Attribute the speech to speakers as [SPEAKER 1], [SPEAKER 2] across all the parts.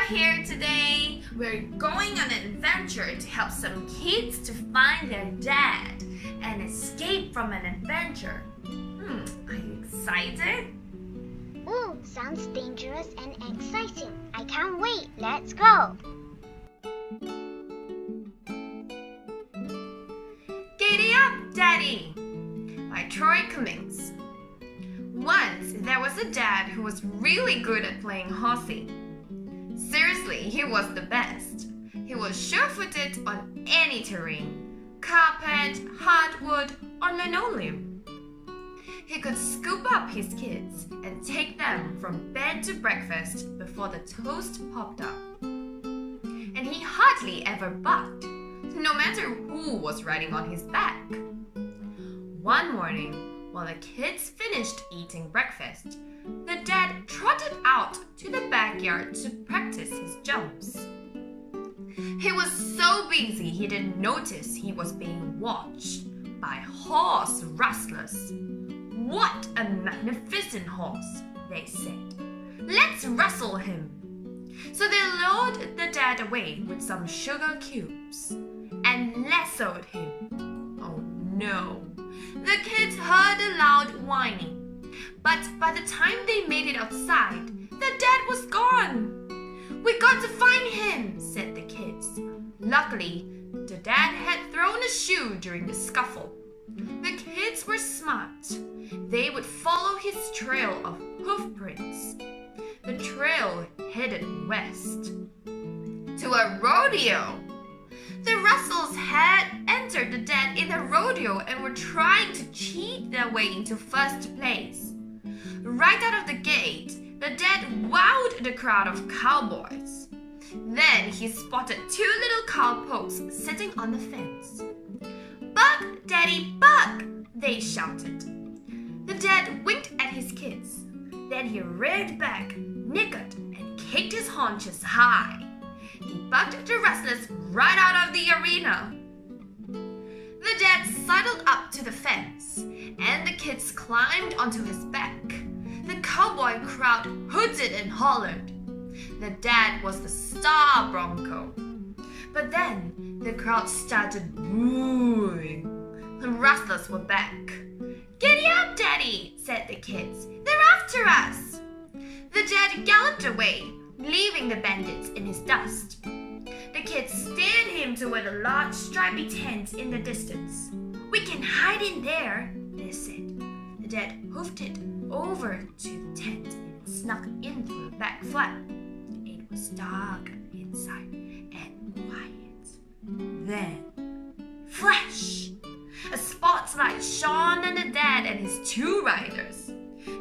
[SPEAKER 1] here today. We're going on an adventure to help some kids to find their dad and escape from an adventure. Are you excited?
[SPEAKER 2] Ooh, sounds dangerous and exciting. I can't wait. Let's go.
[SPEAKER 1] Giddy-Up, Daddy by Troy Cummings. Once, there was a dad who was really good at playing horsey. Seriously, he was the best. He was sure-footed on any terrain, carpet, hardwood, or linoleum. He could scoop up his kids and take them from bed to breakfast before the toast popped up. And he hardly ever bucked, no matter who was riding on his back. One morning, while the kids finished eating breakfast, the dad trotted out to the backyard to practice his jumps. He was so busy he didn't notice he was being watched by horse rustlers. "What a magnificent horse," they said. "Let's rustle him." So they lured the dad away with some sugar cubes and lassoed him. Oh no! The kids heard a loud whining, but by the time they made it outside, the dad was gone. "We got to find him," said the kids. Luckily, the dad had thrown a shoe during the scuffle. The kids were smart. They would follow his trail of hoof prints. The trail headed west to a rodeo. The Russells had entered the dad in a rodeo and were trying to cheat their way into first place. Right out of the gate, the dad wowed the crowd of cowboys. Then he spotted two little cowpokes sitting on the fence. "Buck, Daddy, buck!" they shouted. The dad winked at his kids. Then he reared back, nickered, and kicked his haunches high. He bucked the rustlers right out of the arena. The dad sidled up to the fence, and the kids climbed onto his back. The cowboy crowd hooted and hollered. The dad was the star bronco. But then the crowd started booing. The rustlers were back. "Giddy up, Daddy," said the kids. "They're after us." The dad galloped away, leaving the bandits in his dust. The kids steered him toward a large stripy tent in the distance. "We can hide in there," they said. The dad hoofed it over to the tent and snuck in through a back flap. It was dark inside and quiet. Then, flash! A spotlight shone on the dad and his two riders.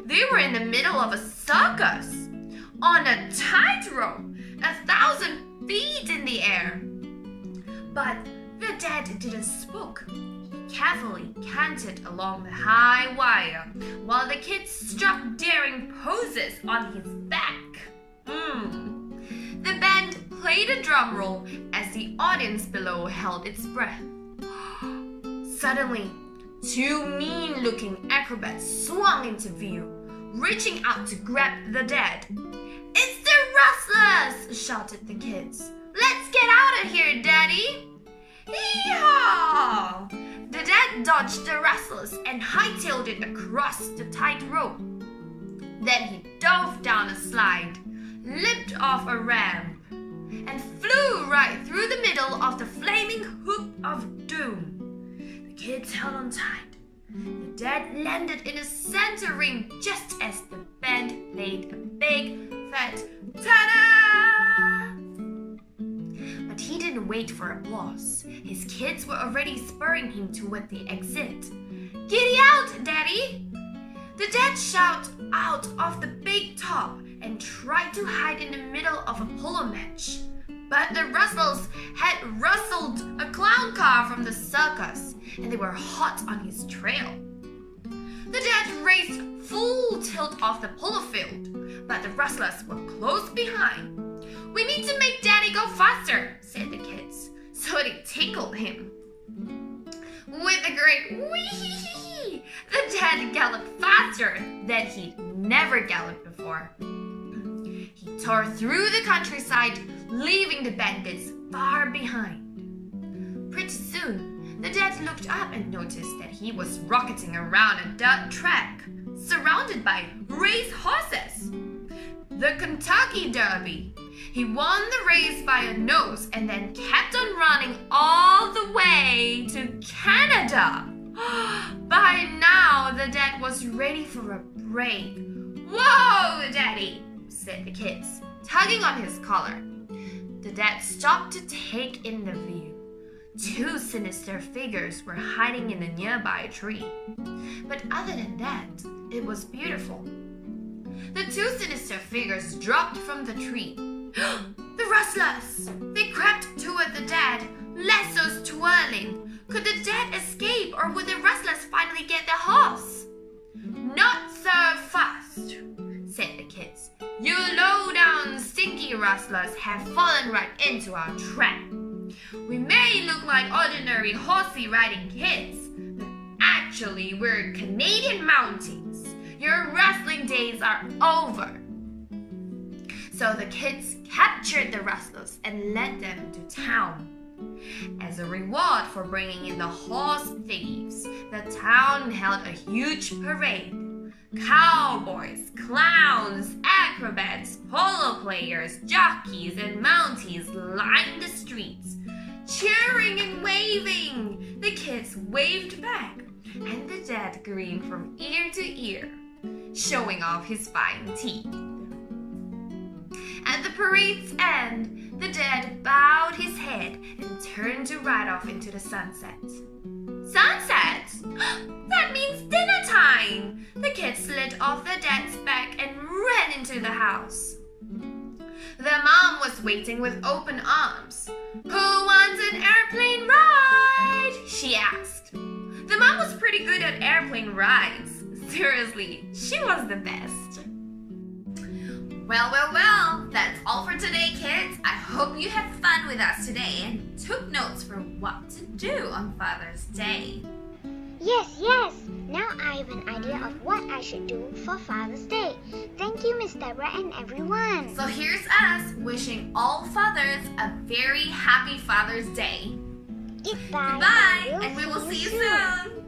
[SPEAKER 1] They were in the middle of a circus, on a tightrope, 1,000 feet in the air. But the dad didn't spook. He carefully cantered along the high wire while the kids struck daring poses on his back. The band played a drum roll as the audience below held its breath. Suddenly, two mean-looking acrobats swung into view, reaching out to grab the dad. "It's the rustlers!" shouted the kids. "Let's get out of here, Daddy!" Hee-haw! The dad dodged the rustlers and hightailed it across the tight rope. Then he dove down a slide, leaped off a ramp, and flew right through the middle of the flaming hoop of doom. The kids held on tight. The dad landed in the center ring just as the band played a big, fat ta-da! But he didn't wait for applause. His kids were already spurring him toward the exit. "Giddy out, Daddy!" The dad shouted out of the big top and tried to hide in the middle of a polo match. But the Russells had rustled a clown car from the circus, and they were hot on his trail. The dad raced full tilt off the polo field, but the rustlers were close behind. "We need to make Daddy go faster," said the kids, so they tickled him. With a great whee, the dad galloped faster than he'd never galloped before. He tore through the countryside, leaving the bandits far behind. Pretty soon, the dad looked up and noticed that he was rocketing around a dirt track, surrounded by race horses. The Kentucky Derby. He won the race by a nose and then kept on running all the way to Canada. By now, the dad was ready for a break. "Whoa, Daddy," said the kids, tugging on his collar. The dad stopped to take in the view. 2 sinister figures were hiding in a nearby tree. But other than that, it was beautiful. The 2 sinister figures dropped from the tree. The rustlers! They crept toward the dad, lassos twirling. Could the dad escape, or would the rustlers finally get the horse? "Not so fast," said the kids. "You low-down, stinky rustlers have fallen right into our trap. We may look like ordinary horsey-riding kids, but actually we're Canadian Mounties. Your rustling days are over." So the kids captured the rustlers and led them to town. As a reward for bringing in the horse thieves, the town held a huge parade. Cowboys, clowns, acrobats, polo players, jockeys, and mounties lined the streets, cheering and waving. The kids waved back, and the dad grinned from ear to ear, showing off his fine teeth. At the parade's end, the dad bowed his head and turned to ride off into the sunset. Sunset? That means dinner time! The kids slid off the dad's back and ran into the house. Their mom was waiting with open arms. "Who wants an airplane ride?" she asked. The mom was pretty good at airplane rides. Seriously, she was the best. Well, that's all for today, kids. I hope you had fun with us today and took notes for what to do on Father's Day.
[SPEAKER 2] Yes. Now I have an idea of what I should do for Father's Day. Thank you, Ms Debs and everyone.
[SPEAKER 1] So here's us wishing all fathers a very happy Father's Day.
[SPEAKER 2] Goodbye.
[SPEAKER 1] Goodbye, and we will see you soon.